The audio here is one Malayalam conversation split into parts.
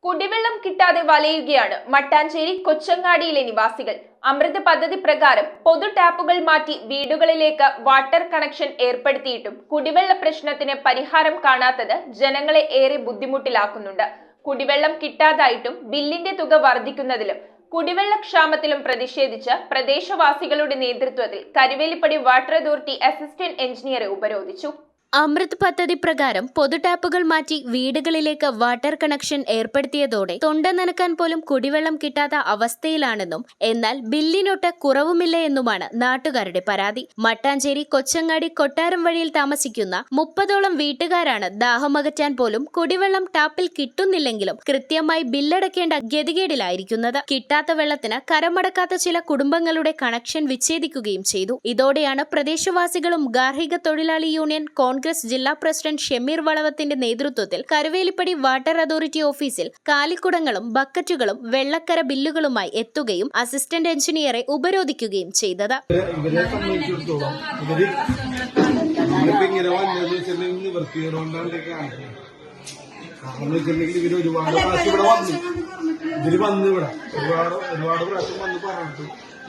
കുടിവെള്ളം കിട്ടാതെ വലയുകയാണ് മട്ടാഞ്ചേരി കൊച്ചങ്ങാടിയിലെ നിവാസികൾ. അമൃത് പദ്ധതി പ്രകാരം പൊതു ടാപ്പുകൾ മാറ്റി വീടുകളിലേക്ക് വാട്ടർ കണക്ഷൻ ഏർപ്പെടുത്തിയിട്ടും കുടിവെള്ള പ്രശ്നത്തിന് പരിഹാരം കാണാത്തത് ജനങ്ങളെ ഏറെ ബുദ്ധിമുട്ടിലാക്കുന്നുണ്ട്. കുടിവെള്ളം കിട്ടാതായിട്ടും ബില്ലിന്റെ തുക വർദ്ധിക്കുന്നതിലും കുടിവെള്ളക്ഷാമത്തിലും പ്രതിഷേധിച്ച് പ്രദേശവാസികളുടെ നേതൃത്വത്തിൽ കരുവേലിപ്പടി വാട്ടർ അതോറിറ്റി അസിസ്റ്റന്റ് എഞ്ചിനീയറെ ഉപരോധിച്ചു. അമൃത് പദ്ധതി പ്രകാരം പൊതു ടാപ്പുകൾ മാറ്റി വീടുകളിലേക്ക് വാട്ടർ കണക്ഷൻ ഏർപ്പെടുത്തിയതോടെ തൊണ്ട നനക്കാൻ പോലും കുടിവെള്ളം കിട്ടാത്ത അവസ്ഥയിലാണെന്നും എന്നാൽ ബില്ലിനൊട്ട് കുറവുമില്ല എന്നുമാണ് നാട്ടുകാരുടെ പരാതി. മട്ടാഞ്ചേരി കൊച്ചങ്ങാടി കൊട്ടാരം വഴിയിൽ താമസിക്കുന്ന 30ഓളം വീട്ടുകാരാണ് ദാഹമകറ്റാൻ പോലും കുടിവെള്ളം ടാപ്പിൽ കിട്ടുന്നില്ലെങ്കിലും കൃത്യമായി ബില്ലടക്കേണ്ട ഗതികേടിലായിരിക്കുന്നത്. കിട്ടാത്ത വെള്ളത്തിന് കരമടക്കാത്ത ചില കുടുംബങ്ങളുടെ കണക്ഷൻ വിച്ഛേദിക്കുകയും ചെയ്തു. ഇതോടെയാണ് പ്രദേശവാസികളും ഗാർഹിക തൊഴിലാളി യൂണിയൻ കോൺഗ്രസ് ജില്ലാ പ്രസിഡന്റ് ഷമീർ വളവത്തിന്റെ നേതൃത്വത്തിൽ കരുവേലിപ്പടി വാട്ടർ അതോറിറ്റി ഓഫീസിൽ കാലിക്കുടങ്ങളും ബക്കറ്റുകളും വെള്ളക്കര ബില്ലുകളുമായി എത്തുകയും അസിസ്റ്റന്റ് എഞ്ചിനീയറെ ഉപരോധിക്കുകയും ചെയ്തത്.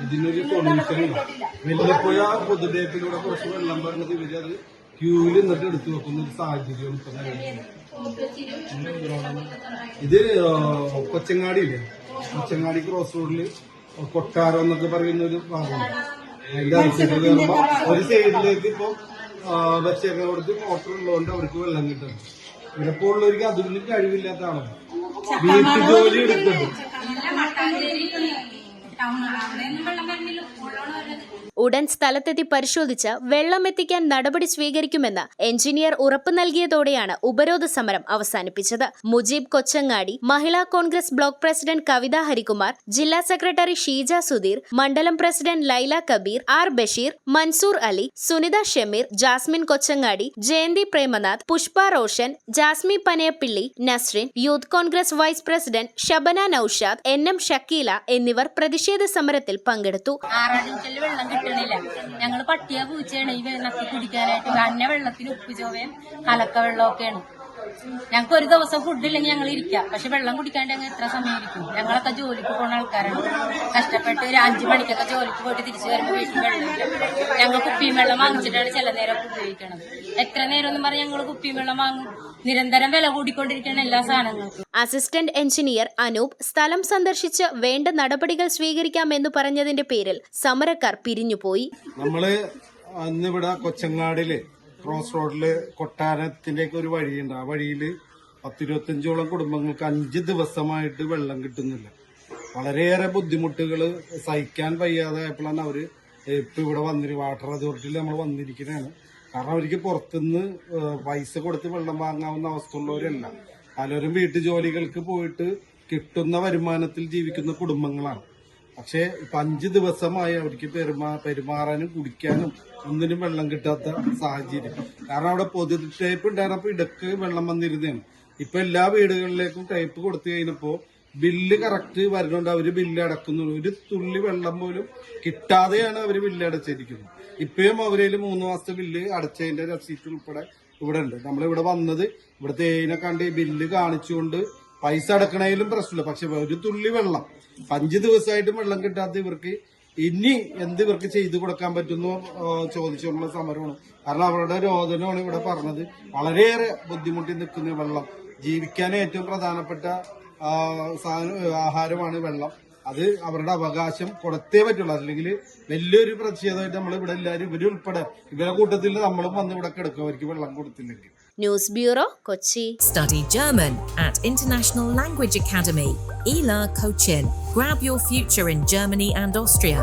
ഇതിനൊരു സൊല്യൂഷനില്ല. വല്ലപ്പോഴ പൊതുടേപ്പിലൂടെ കുറച്ച് വെള്ളം പറഞ്ഞത് ഇവരത് ക്യൂവിൽ നിന്നിട്ട് എടുത്തു വെക്കുന്ന ഒരു സാഹചര്യം ഇത് കൊച്ചങ്ങാടിയില്ലേ, കൊച്ചങ്ങാടി ക്രോസ് റോഡില് കൊട്ടാരം എന്നൊക്കെ പറയുന്ന ഒരു ഭാഗമുണ്ട്. അതിന്റെ അനുസരിച്ച് കയറുമ്പോ ഒരു സൈഡിലേക്ക് ഇപ്പൊ വെച്ചേക്കാൻ കൊടുത്ത് മോട്ടർ ഉള്ളതുകൊണ്ട് അവർക്ക് വെള്ളം കിട്ടുന്നു. ഇവരെപ്പോ ഉള്ളവർക്ക് അതിന് കഴിവില്ലാത്ത ആളാണ്. വീട്ടു ജോലി എടുക്കുന്നുണ്ട്. ഉടൻ സ്ഥലത്തെത്തി പരിശോധിച്ച് വെള്ളം എത്തിക്കാൻ നടപടി സ്വീകരിക്കുമെന്ന് എഞ്ചിനീയർ ഉറപ്പു നൽകിയതോടെയാണ് ഉപരോധ സമരം അവസാനിപ്പിച്ചത്. മുജീബ് കൊച്ചങ്ങാടി, മഹിളാ കോൺഗ്രസ് ബ്ലോക്ക് പ്രസിഡന്റ് കവിത ഹരികുമാർ, ജില്ലാ സെക്രട്ടറി ഷീജ സുധീർ, മണ്ഡലം president Laila Kabeer, R Basheer, Mansoor Ali, Sunitha Shameer, Jasmine Kochangadi, Jayanthi Premnath, Pushpa Roshan, Jasmi Panayappilly, Nasrin, youth Congress vice president Shabana Noushad, NM Shakeela എന്നിവർ പ്രതിഷേധ സമരത്തിൽ പങ്കെടുത്തു. ഞങ്ങൾ പട്ടിയ പൂച്ചയാണ് ഈ വെള്ളത്തിൽ കുടിക്കാനായിട്ട്. വന്ന വെള്ളത്തിന് ഉപ്പ് ചോവയും കലക്ക വെള്ളമൊക്കെയാണ്. ഞങ്ങൾക്ക് ഒരു ദിവസം ഫുഡില്ലെങ്കിൽ ഞങ്ങൾ ഇരിക്കാം, പക്ഷെ വെള്ളം കുടിക്കാണ്ട് ഞങ്ങൾ എത്ര സമയം ഇരിക്കും? ഞങ്ങളൊക്കെ ജോലിക്ക് പോകുന്ന ആൾക്കാരാണ്. കഷ്ടപ്പെട്ട് ഒരു 5 മണിക്കൊക്കെ ജോലിക്ക് പോയിട്ട് തിരിച്ചു വരുമ്പോൾ വീട്ടിൽ വെള്ളമില്ല. ഞങ്ങൾ കുപ്പിയും വെള്ളം വാങ്ങിച്ചിട്ടാണ് ചില നേരം ഉപയോഗിക്കണത്. എത്ര നേരം എന്ന് പറഞ്ഞാൽ ഞങ്ങൾ കുപ്പിയും വെള്ളം വാങ്ങും. നിരന്തരം വില കൂടിക്കൊണ്ടിരിക്കുകയാണ് എല്ലാ സാധനങ്ങൾക്കും. അസിസ്റ്റന്റ് എഞ്ചിനീയർ അനൂപ് സ്ഥലം സന്ദർശിച്ച് വേണ്ട നടപടികൾ സ്വീകരിക്കാമെന്ന് പറഞ്ഞതിന്റെ പേരിൽ സമരക്കാർ പിരിഞ്ഞുപോയി. നമ്മള് അന്നിവിടെ കൊച്ചങ്ങാടില് ക്രോസ് റോഡില് കൊട്ടാരത്തിലേക്ക് ഒരു വഴിയുണ്ട്. ആ വഴിയില് 10-25ഓളം കുടുംബങ്ങൾക്ക് 5 ദിവസമായിട്ട് വെള്ളം കിട്ടുന്നില്ല. വളരെയേറെ ബുദ്ധിമുട്ടുകൾ സഹിക്കാൻ വയ്യാതായപ്പോഴാണ് അവര് ഇപ്പൊ ഇവിടെ വന്നിട്ട് വാട്ടർ അതോറിറ്റിയിൽ നമ്മൾ വന്നിരിക്കുന്നതാണ്. കാരണം അവർക്ക് പുറത്തുനിന്ന് പൈസ കൊടുത്ത് വെള്ളം വാങ്ങാവുന്ന അവസ്ഥ ഉള്ളവരല്ല. പലരും വീട്ടു ജോലികൾക്ക് പോയിട്ട് കിട്ടുന്ന വരുമാനത്തിൽ ജീവിക്കുന്ന കുടുംബങ്ങളാണ്. പക്ഷെ ഇപ്പൊ 5 ദിവസമായി അവർക്ക് പെരുമാറാനും കുടിക്കാനും ഒന്നിനും വെള്ളം കിട്ടാത്ത സാഹചര്യം. കാരണം അവിടെ പൊതു ടൈപ്പ് ഉണ്ടായിരുന്നപ്പോ ഇടക്ക് വെള്ളം വന്നിരുന്നതാണ്. ഇപ്പൊ എല്ലാ വീടുകളിലേക്കും ടൈപ്പ് കൊടുത്തു കഴിഞ്ഞപ്പോ ബില്ല് കറക്റ്റ് വരുന്നുണ്ട്. അവര് ബില്ല് അടക്കുന്നുള്ളൂ. ഒരു തുള്ളി വെള്ളം പോലും കിട്ടാതെയാണ് അവര് ബില്ല് അടച്ചിരിക്കുന്നത്. ഇപ്പഴും അവരേല് 3 മാസത്തെ ബില്ല് അടച്ചതിന്റെ രസീറ്റ് ഉൾപ്പെടെ ഇവിടെ ഉണ്ട്. നമ്മളിവിടെ വന്നത് ഇവിടുത്തെ ഏതിനെ കണ്ട് ബില്ല് കാണിച്ചുകൊണ്ട് പൈസ അടക്കണേലും പ്രശ്നമില്ല. പക്ഷെ ഒരു തുള്ളി വെള്ളം 5 ദിവസമായിട്ടും വെള്ളം കിട്ടാത്ത ഇവർക്ക് ഇനി എന്ത് ഇവർക്ക് ചെയ്തു കൊടുക്കാൻ പറ്റുന്നോ ചോദിച്ചുകൊണ്ടുള്ള സമരമാണ്. കാരണം അവരുടെ രോദനമാണ് ഇവിടെ പറഞ്ഞത്. വളരെയേറെ ബുദ്ധിമുട്ടി നിൽക്കുന്ന വെള്ളം, ജീവിക്കാൻ ഏറ്റവും പ്രധാനപ്പെട്ട ആഹാരമാണ് വെള്ളം. അത് അവരുടെ അവകാശം കൊടുത്തേ പറ്റുള്ളൂ. അല്ലെങ്കിൽ വലിയൊരു പ്രതിഷേധമായിട്ട് നമ്മൾ ഇവിടെ എല്ലാവരും ഇവരുൾപ്പെടെ ഇവരുടെ കൂട്ടത്തിൽ നമ്മളും വന്ന് ഇവിടെ കിടക്കും അവർക്ക് വെള്ളം കൊടുത്തില്ലെങ്കിൽ. News bureau, Kochi. Study German at International Language Academy, ELA Cochin. Grab your future in Germany and Austria.